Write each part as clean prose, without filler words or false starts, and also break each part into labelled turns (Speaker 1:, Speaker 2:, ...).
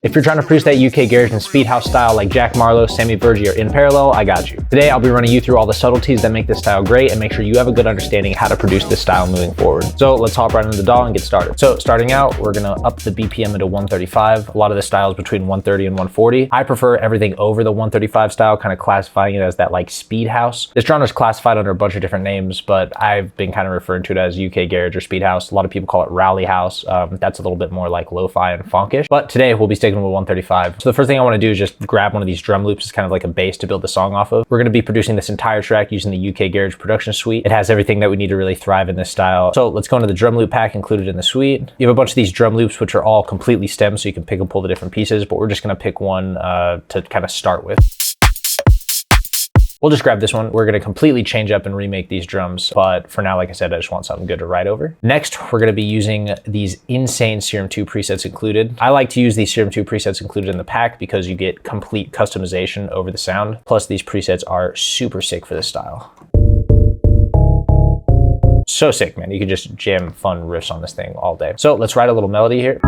Speaker 1: If you're trying to produce that UK garage and speedhouse style like Jack Marlow, Sammy Virji, or In Parallel, I got you. Today, I'll be running you through all the subtleties that make this style great and make sure you have a good understanding of how to produce this style moving forward. So let's hop right into the DAW and get started. So starting out, we're gonna up the BPM into 135. A lot of the styles between 130 and 140. I prefer everything over the 135 style, kind of classifying it as that like speedhouse. This genre is classified under a bunch of different names, but I've been kind of referring to it as UK garage or speedhouse. A lot of people call it rally house. That's a little bit more like lo-fi and funkish. But today we'll be sticking with 135. So the first thing I want to do is just grab one of these drum loops as kind of like a base to build the song off of. We're going to be producing this entire track using the UK Garage production suite. It has everything that we need to really thrive in this style. So let's go into the drum loop pack included in the suite. You have a bunch of these drum loops, which are all completely stem, so you can pick and pull the different pieces, but we're just going to pick one to kind of start with. We'll just grab this one. We're gonna completely change up and remake these drums, but for now, like I said, I just want something good to write over. Next, we're gonna be using these insane Serum 2 presets included. I like to use these Serum 2 presets included in the pack because you get complete customization over the sound. Plus, these presets are super sick for this style. So sick, man. You can just jam fun riffs on this thing all day. So let's write a little melody here.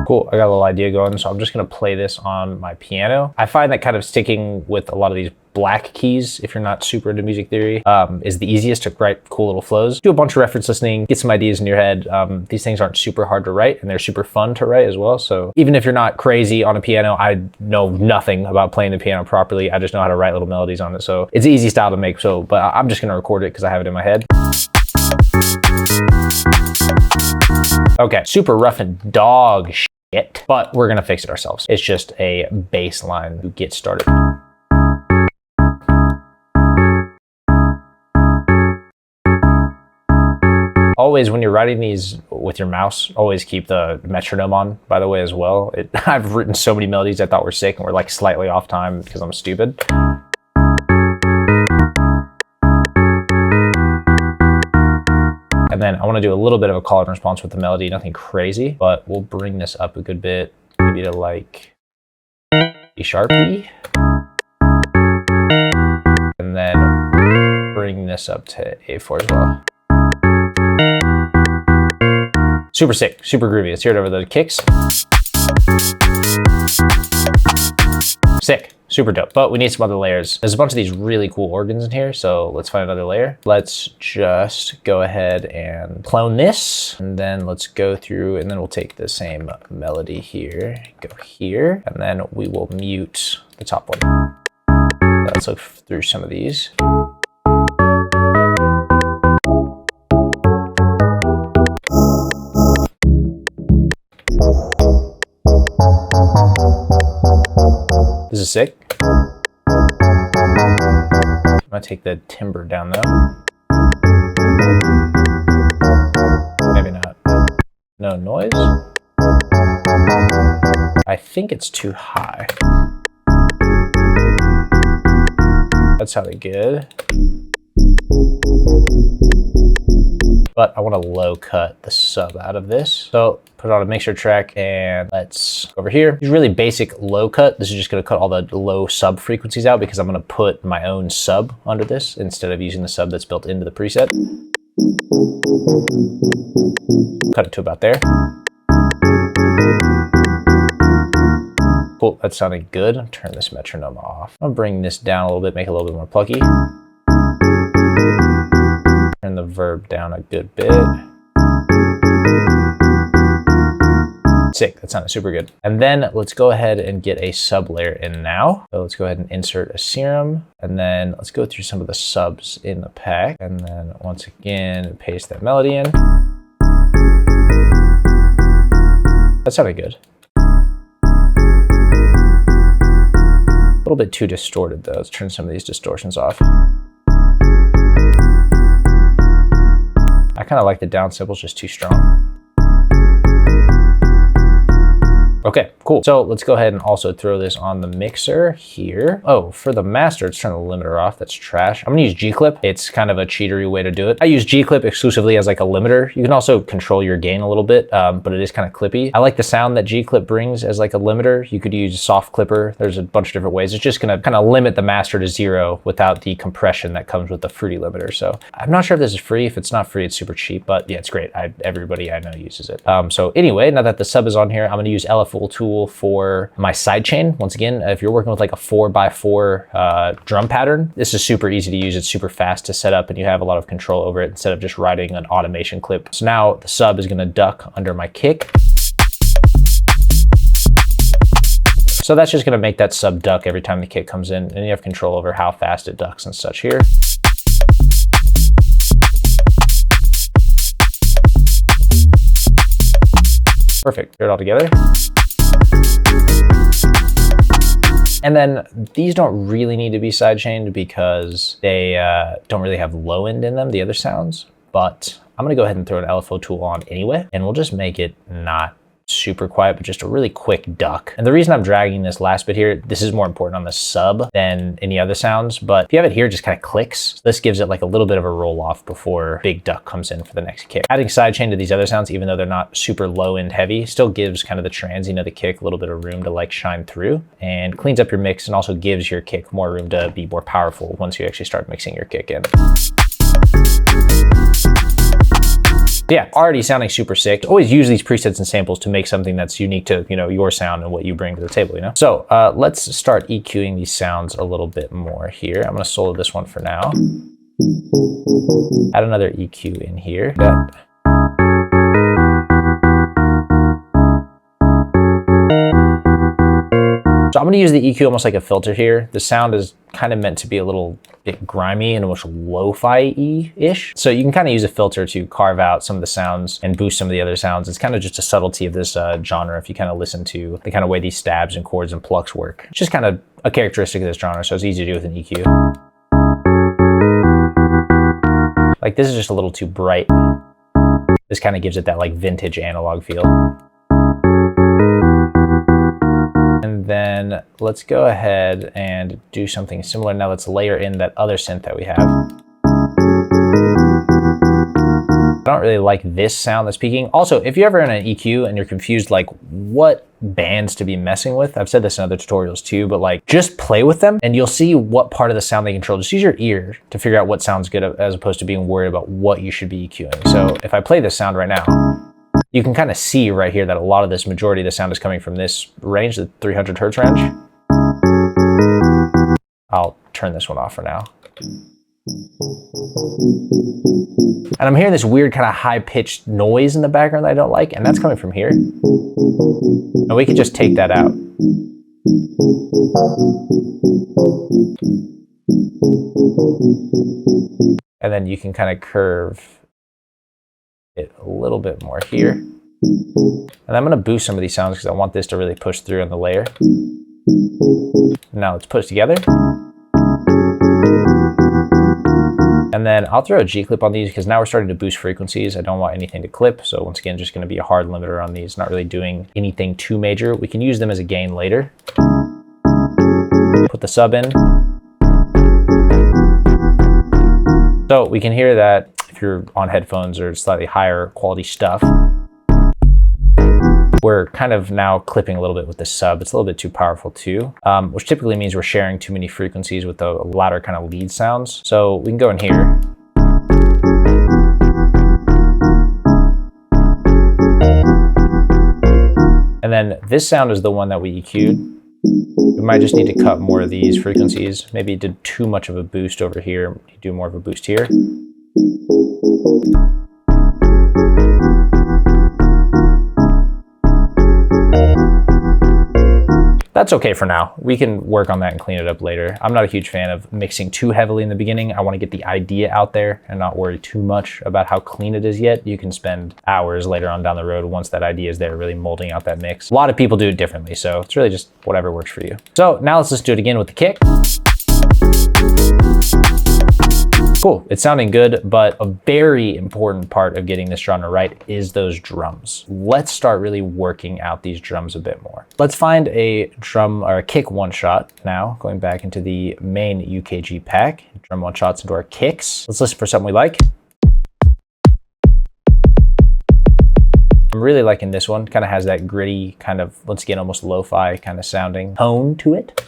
Speaker 1: Cool, I got a little idea going, so I'm just gonna play this on my piano. I find that kind of sticking with a lot of these black keys, if you're not super into music theory, is the easiest to write cool little flows. Do a bunch of reference listening, get some ideas in your head. These things aren't super hard to write and they're super fun to write as well. So even if you're not crazy on a piano, I know nothing about playing the piano properly. I just know how to write little melodies on it. So it's an easy style to make, but I'm just gonna record it because I have it in my head. Okay, super rough and dog shit, but we're gonna fix it ourselves. It's just a bass line to get started. Always, when you're writing these with your mouse, always keep the metronome on, by the way, as well. I've written so many melodies I thought were sick and were like slightly off time because I'm stupid. And then I want to do a little bit of a call and response with the melody, nothing crazy, but we'll bring this up a good bit, maybe to like E sharp E. And then bring this up to A4 as well. Super sick, super groovy. Let's hear it over the kicks. Sick. Super dope, but we need some other layers. There's a bunch of these really cool organs in here, so let's find another layer. Let's just go ahead and clone this, and then let's go through, and then we'll take the same melody here, go here, and then we will mute the top one. Let's look through some of these. This is sick. I'm gonna take the timbre down though. Maybe not. No noise. I think it's too high. That sounded good. But I want to low cut the sub out of this. So put it on a mixer track and let's go over here. Use really basic low cut. This is just going to cut all the low sub frequencies out because I'm going to put my own sub under this instead of using the sub that's built into the preset. Cut it to about there. Cool, that's sounding good. Turn this metronome off. I'll bring this down a little bit, make it a little bit more plucky. Turn the verb down a good bit. Sick, that sounded super good. And then let's go ahead and get a sub layer in now. So let's go ahead and insert a serum, and then let's go through some of the subs in the pack. And then once again, paste that melody in. That sounded good. A little bit too distorted though. Let's turn some of these distortions off. I kind of like the down samples just too strong. Okay, cool. So let's go ahead and also throw this on the mixer here. Oh, for the master, let's turn the limiter off. That's trash. I'm gonna use G-clip. It's kind of a cheatery way to do it. I use G-clip exclusively as like a limiter. You can also control your gain a little bit, but it is kind of clippy. I like the sound that G-clip brings as like a limiter. You could use soft clipper. There's a bunch of different ways. It's just gonna kind of limit the master to 0 without the compression that comes with the fruity limiter. So I'm not sure if this is free. If it's not free, it's super cheap, but yeah, it's great. Everybody I know uses it. So anyway, now that the sub is on here, I'm gonna use LFO tool for my sidechain. Once again, if you're working with like a 4x4 drum pattern, this is super easy to use. It's super fast to set up and you have a lot of control over it instead of just writing an automation clip. So now the sub is gonna duck under my kick. So that's just gonna make that sub duck every time the kick comes in, and you have control over how fast it ducks and such here. Perfect, get it all together. And then these don't really need to be sidechained because they don't really have low end in them, the other sounds, but I'm gonna go ahead and throw an LFO tool on anyway, and we'll just make it not super quiet, but just a really quick duck. And the reason I'm dragging this last bit here, this is more important on the sub than any other sounds, but if you have it here, it just kind of clicks. This gives it like a little bit of a roll off before big duck comes in for the next kick. Adding sidechain to these other sounds, even though they're not super low end heavy, still gives kind of the transient of the kick a little bit of room to like shine through and cleans up your mix and also gives your kick more room to be more powerful once you actually start mixing your kick in. Yeah, already sounding super sick. Always use these presets and samples to make something that's unique to, you know, your sound and what you bring to the table, you know? So let's start EQing these sounds a little bit more here. I'm gonna solo this one for now. Add another EQ in here. So I'm gonna use the EQ almost like a filter here. The sound is kind of meant to be a little bit grimy and almost lo-fi-y-ish. So you can kind of use a filter to carve out some of the sounds and boost some of the other sounds. It's kind of just a subtlety of this genre if you kind of listen to the kind of way these stabs and chords and plucks work. It's just kind of a characteristic of this genre, so it's easy to do with an EQ. Like this is just a little too bright. This kind of gives it that like vintage analog feel. And then let's go ahead and do something similar. Now let's layer in that other synth that we have. I don't really like this sound that's peaking. Also, if you're ever in an EQ and you're confused like what bands to be messing with, I've said this in other tutorials too, but like just play with them and you'll see what part of the sound they control. Just use your ear to figure out what sounds good as opposed to being worried about what you should be EQing. So if I play this sound right now, you can kind of see right here that a lot of this majority of the sound is coming from this range, the 300 hertz range. I'll turn this one off for now. And I'm hearing this weird kind of high-pitched noise in the background that I don't like, and that's coming from here. And we can just take that out. And then you can kind of curve it a little bit more here. And I'm gonna boost some of these sounds because I want this to really push through on the layer. Now let's put it together. And then I'll throw a G-clip on these because now we're starting to boost frequencies. I don't want anything to clip. So once again, just gonna be a hard limiter on these, not really doing anything too major. We can use them as a gain later. Put the sub in. So we can hear that if you're on headphones or slightly higher quality stuff. We're kind of now clipping a little bit with the sub. It's a little bit too powerful too, which typically means we're sharing too many frequencies with the louder kind of lead sounds. So we can go in here. And then this sound is the one that we EQ'd. We might just need to cut more of these frequencies. Maybe it did too much of a boost over here. Do more of a boost here. That's okay for now. We can work on that and clean it up later. I'm not a huge fan of mixing too heavily in the beginning. I want to get the idea out there and not worry too much about how clean it is yet. You can spend hours later on down the road once that idea is there, really molding out that mix. A lot of people do it differently, so it's really just whatever works for you. So now let's just do it again with the kick. Cool, it's sounding good, but a very important part of getting this genre right is those drums. Let's start really working out these drums a bit more. Let's find a drum or a kick one shot now, going back into the main UKG pack, drum one shots into our kicks. Let's listen for something we like. I'm really liking this one. Kind of has that gritty kind of, once again, almost lo-fi kind of sounding tone to it.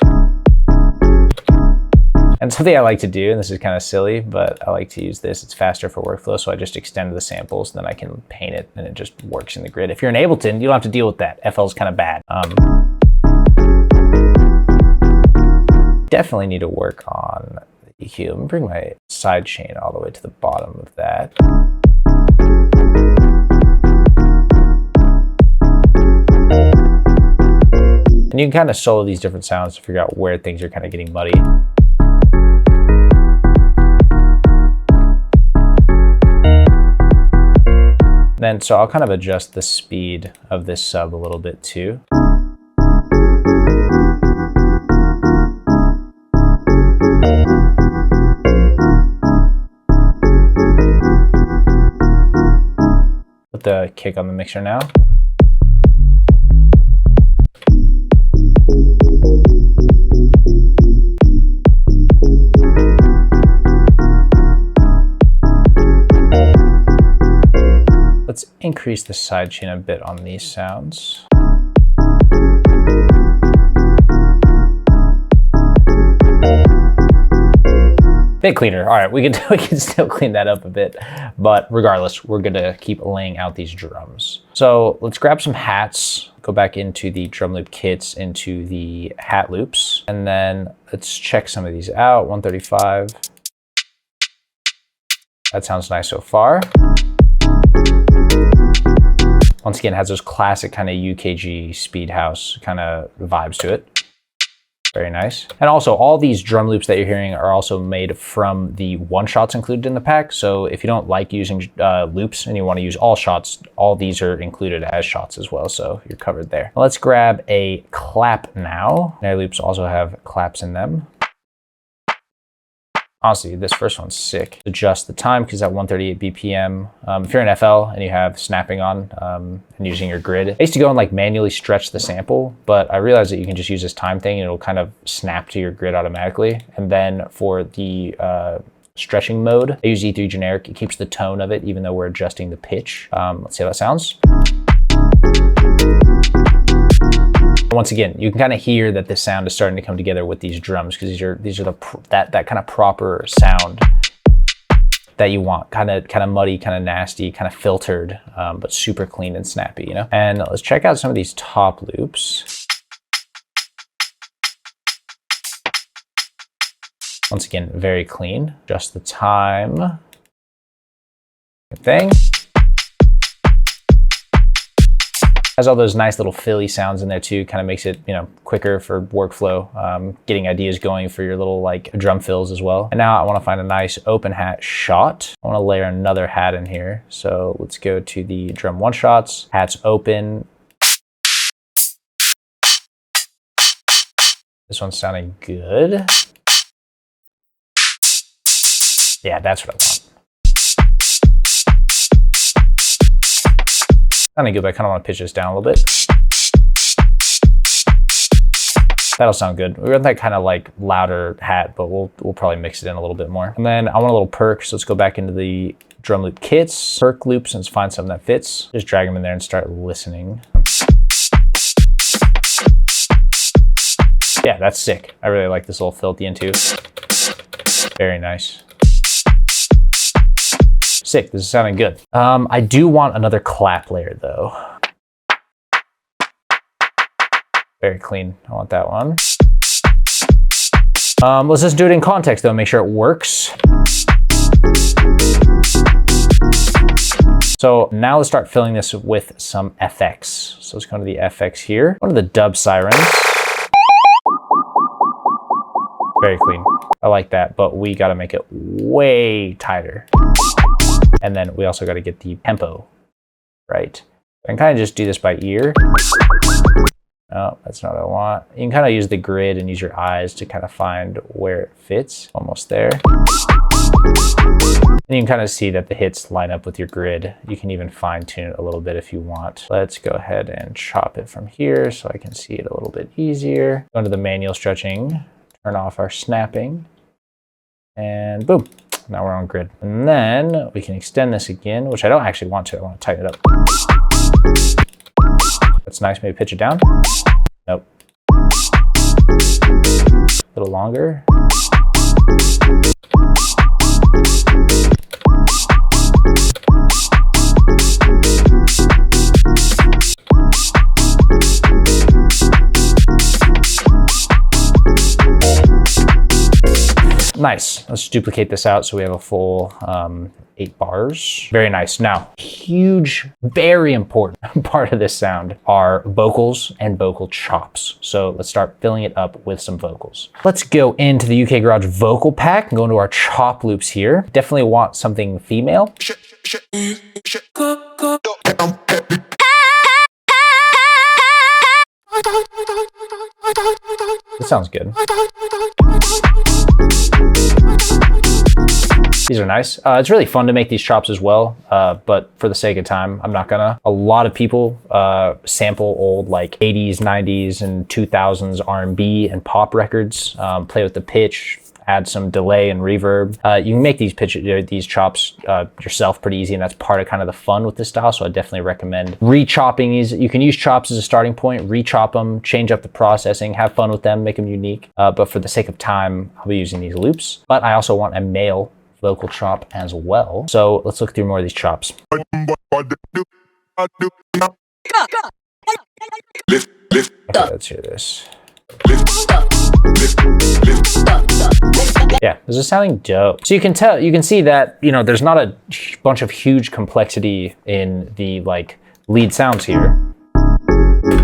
Speaker 1: And something I like to do, and this is kind of silly, but I like to use this. It's faster for workflow, so I just extend the samples, then I can paint it, and it just works in the grid. If you're in Ableton, you don't have to deal with that. FL is kind of bad. Definitely need to work on the EQ. Let me bring my sidechain all the way to the bottom of that. And you can kind of solo these different sounds to figure out where things are kind of getting muddy. Then, so I'll kind of adjust the speed of this sub a little bit too. Put the kick on the mixer now. Let's increase the sidechain a bit on these sounds. Bit cleaner. All right, we can still clean that up a bit, but regardless, we're gonna keep laying out these drums. So let's grab some hats, go back into the drum loop kits, into the hat loops, and then let's check some of these out. 135. That sounds nice so far. Once again, has those classic kind of UKG speedhouse kind of vibes to it. Very nice. And also all these drum loops that you're hearing are also made from the one shots included in the pack. So if you don't like using loops and you want to use all shots, all these are included as shots as well. So you're covered there. Let's grab a clap now. Their loops also have claps in them. Honestly, this first one's sick. Adjust the time because at 138 BPM. If you're in FL and you have snapping on and using your grid, I used to go and like manually stretch the sample, but I realized that you can just use this time thing and it'll kind of snap to your grid automatically. And then for the stretching mode, I use E3 generic. It keeps the tone of it even though we're adjusting the pitch. Let's see how that sounds. Once again, you can kind of hear that the sound is starting to come together with these drums because these are that kind of proper sound that you want, kind of muddy, kind of nasty, kind of filtered, but super clean and snappy, you know. And let's check out some of these top loops. Once again, very clean. Adjust the time. Good thing. Has all those nice little Philly sounds in there too, kind of makes it, you know, quicker for workflow, getting ideas going for your little like drum fills as well. And now I want to find a nice open hat shot. I want to layer another hat in here. So let's go to the drum one shots, hats open. This one's sounding good. Yeah, that's what I want. Sounding good, but I kind of want to pitch this down a little bit. That'll sound good. We want that kind of like louder hat, but we'll probably mix it in a little bit more. And then I want a little perk, so let's go back into the drum loop kits, perk loops, and find something that fits. Just drag them in there and start listening. Yeah, that's sick. I really like this little filthy into. Very nice. Sick, this is sounding good. I do want another clap layer though. Very clean, I want that one. Let's just do it in context though, make sure it works. So now let's start filling this with some FX. So let's go to the FX here. One of the dub sirens. Very clean, I like that, but we gotta make it way tighter. And then we also got to get the tempo right. I can kind of just do this by ear. No, that's not what I want. You can kind of use the grid and use your eyes to kind of find where it fits. Almost there. And you can kind of see that the hits line up with your grid. You can even fine tune it a little bit if you want. Let's go ahead and chop it from here so I can see it a little bit easier. Go into the manual stretching, turn off our snapping, and boom. Now we're on grid. And then we can extend this again, which I don't actually want to. I want to tighten it up. That's nice. Maybe pitch it down. Nope. A little longer. Nice. Let's duplicate this out so we have a full 8 bars. Very nice. Now, huge, very important part of this sound are vocals and vocal chops. So let's start filling it up with some vocals. Let's go into the UK Garage vocal pack and go into our chop loops here. Definitely want something female. That sounds good. These are nice. It's really fun to make these chops as well, but for the sake of time, I'm not gonna. A lot of people sample old like 80s, 90s, and 2000s R&B and pop records, play with the pitch, add some delay and reverb. You can make these chops yourself pretty easy, and that's part of kind of the fun with this style, so I definitely recommend re-chopping these. You can use chops as a starting point, re-chop them, change up the processing, have fun with them, make them unique. But for the sake of time, I'll be using these loops. But I also want a male vocal chop as well. So let's look through more of these chops. Okay, let's hear this. Yeah, this is sounding dope. So you can see that, you know, there's not a bunch of huge complexity in the like lead sounds here.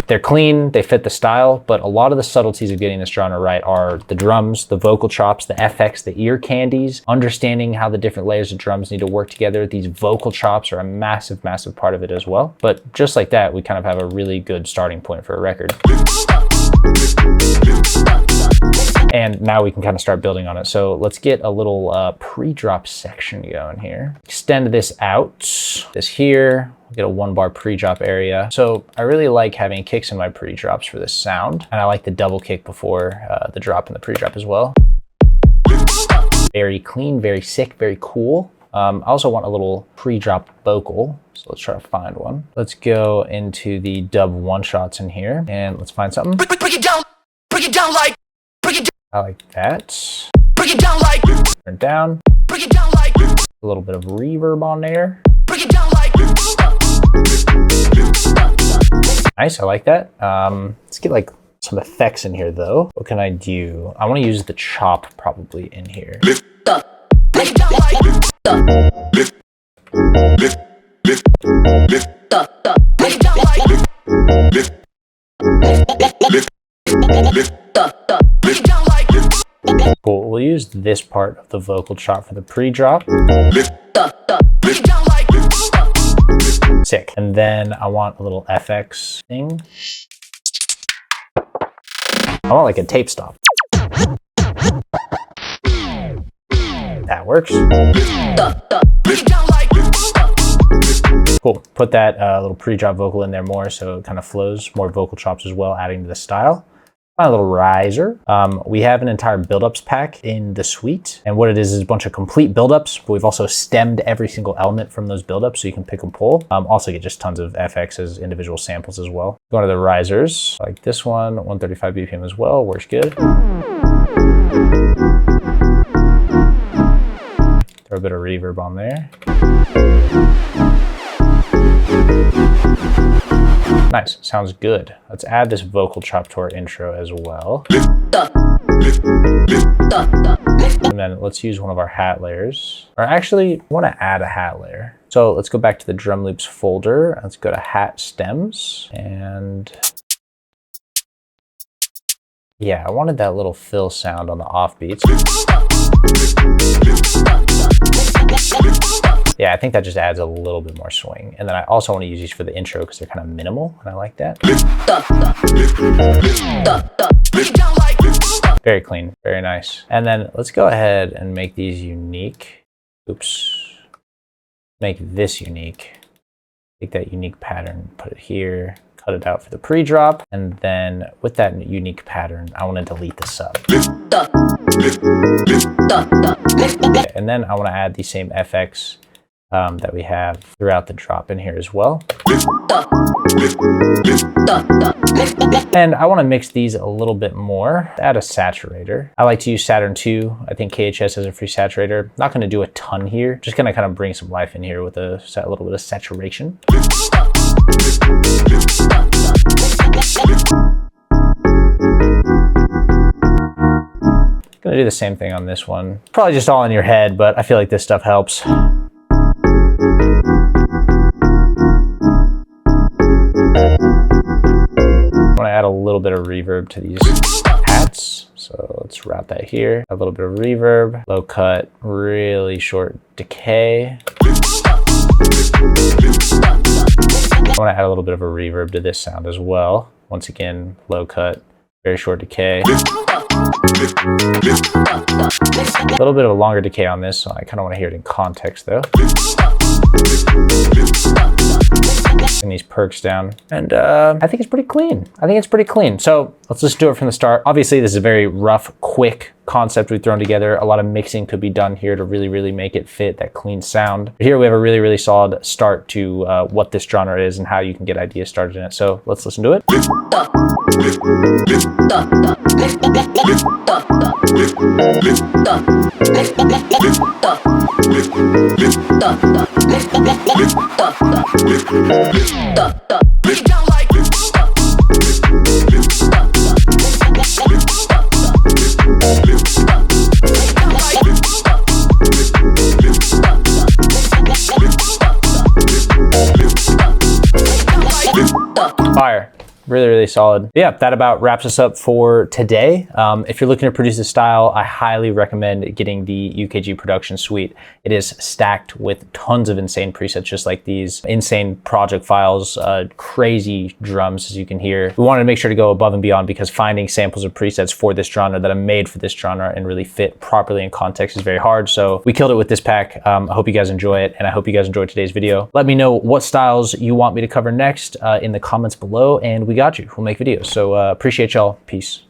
Speaker 1: They're clean, they fit the style, but a lot of the subtleties of getting this genre right are the drums, the vocal chops, the FX, the ear candies, understanding how the different layers of drums need to work together. These vocal chops are a massive, massive part of it as well. But just like that, we kind of have a really good starting point for a record. And now we can kind of start building on it. So let's get a little pre-drop section going here. Extend this out, this here. Get a 1-bar pre-drop area. So I really like having kicks in my pre-drops for this sound. And I like the double kick before the drop in the pre-drop as well. Very clean, very sick, very cool. I also want a little pre-drop vocal. So let's try to find one. Let's go into the dub one-shots in here and let's find something.
Speaker 2: Break it down like, break it down.
Speaker 1: I like that.
Speaker 2: Break it down like,
Speaker 1: turn it down.
Speaker 2: Break it down like,
Speaker 1: a little bit of reverb on there.
Speaker 2: Break it down like.
Speaker 1: Nice, I like that. Let's get like some effects in here though. What can I do? I want to use the chop probably in here.
Speaker 2: Lift up. Break it down like. Lift. Lift up. Break it down like. Lift. Lift up. Break it down like.
Speaker 1: Cool. We'll use this part of the vocal chop for the pre-drop.
Speaker 2: Lift up. Break it down like.
Speaker 1: Sick. And then I want a little FX thing. I want like a tape stop. That works. Cool. Put that little pre-drop vocal in there more so it kind of flows. More vocal chops as well, adding to the style. Find a little riser. We have an entire buildups pack in the suite. And what it is a bunch of complete buildups, but we've also stemmed every single element from those buildups so you can pick and pull. Also get just tons of FX as individual samples as well. Going to the risers, like this one, 135 BPM as well, works good. Throw a bit of reverb on there. Nice, sounds good. Let's add this vocal chop to our intro as well. And then let's use one of our hat layers. Or actually, I want to add a hat layer. So let's go back to the drum loops folder. Let's go to hat stems. And yeah, I wanted that little fill sound on the offbeats. Yeah, I think that just adds a little bit more swing. And then I also want to use these for the intro because they're kind of minimal, and I like that. Very clean, very nice. And then let's go ahead and make these unique. Oops. Make this unique. Take that unique pattern, put it here, cut it out for the pre-drop, and then with that unique pattern, I want to delete the sub. Okay, and then I want to add the same FX that we have throughout the drop in here as well. And I want to mix these a little bit more. Add a saturator. I like to use Saturn 2. I think KHS has a free saturator. Not going to do a ton here. Just going to kind of bring some life in here with a little bit of saturation. Gonna do the same thing on this one. Probably just all in your head, but I feel like this stuff helps. I want to add a little bit of reverb to these hats. So let's route that here. A little bit of reverb, low cut, really short decay. I want to add a little bit of a reverb to this sound as well. Once again, low cut, very short decay. A little bit of a longer decay on this, so I kind of want to hear it in context though. Bring these perks down, and I think it's pretty clean. So let's just do it from the start. Obviously, this is a very rough, quick concept we've thrown together. A lot of mixing could be done here to really make it fit that clean sound. But here we have a really solid start to what this genre is and how you can get ideas started in it. So let's listen to it. Fire. Really solid. Yeah, that about wraps us up for today. If you're looking to produce this style, I highly recommend getting the UKG production suite. It is stacked with tons of insane presets, just like these insane project files, crazy drums, as you can hear. We wanted to make sure to go above and beyond because finding samples of presets for this genre that are made for this genre and really fit properly in context is very hard. So we killed it with this pack. I hope you guys enjoy it, and I hope you guys enjoyed today's video. Let me know what styles you want me to cover next in the comments below, and we got you. We'll make videos. So appreciate y'all. Peace.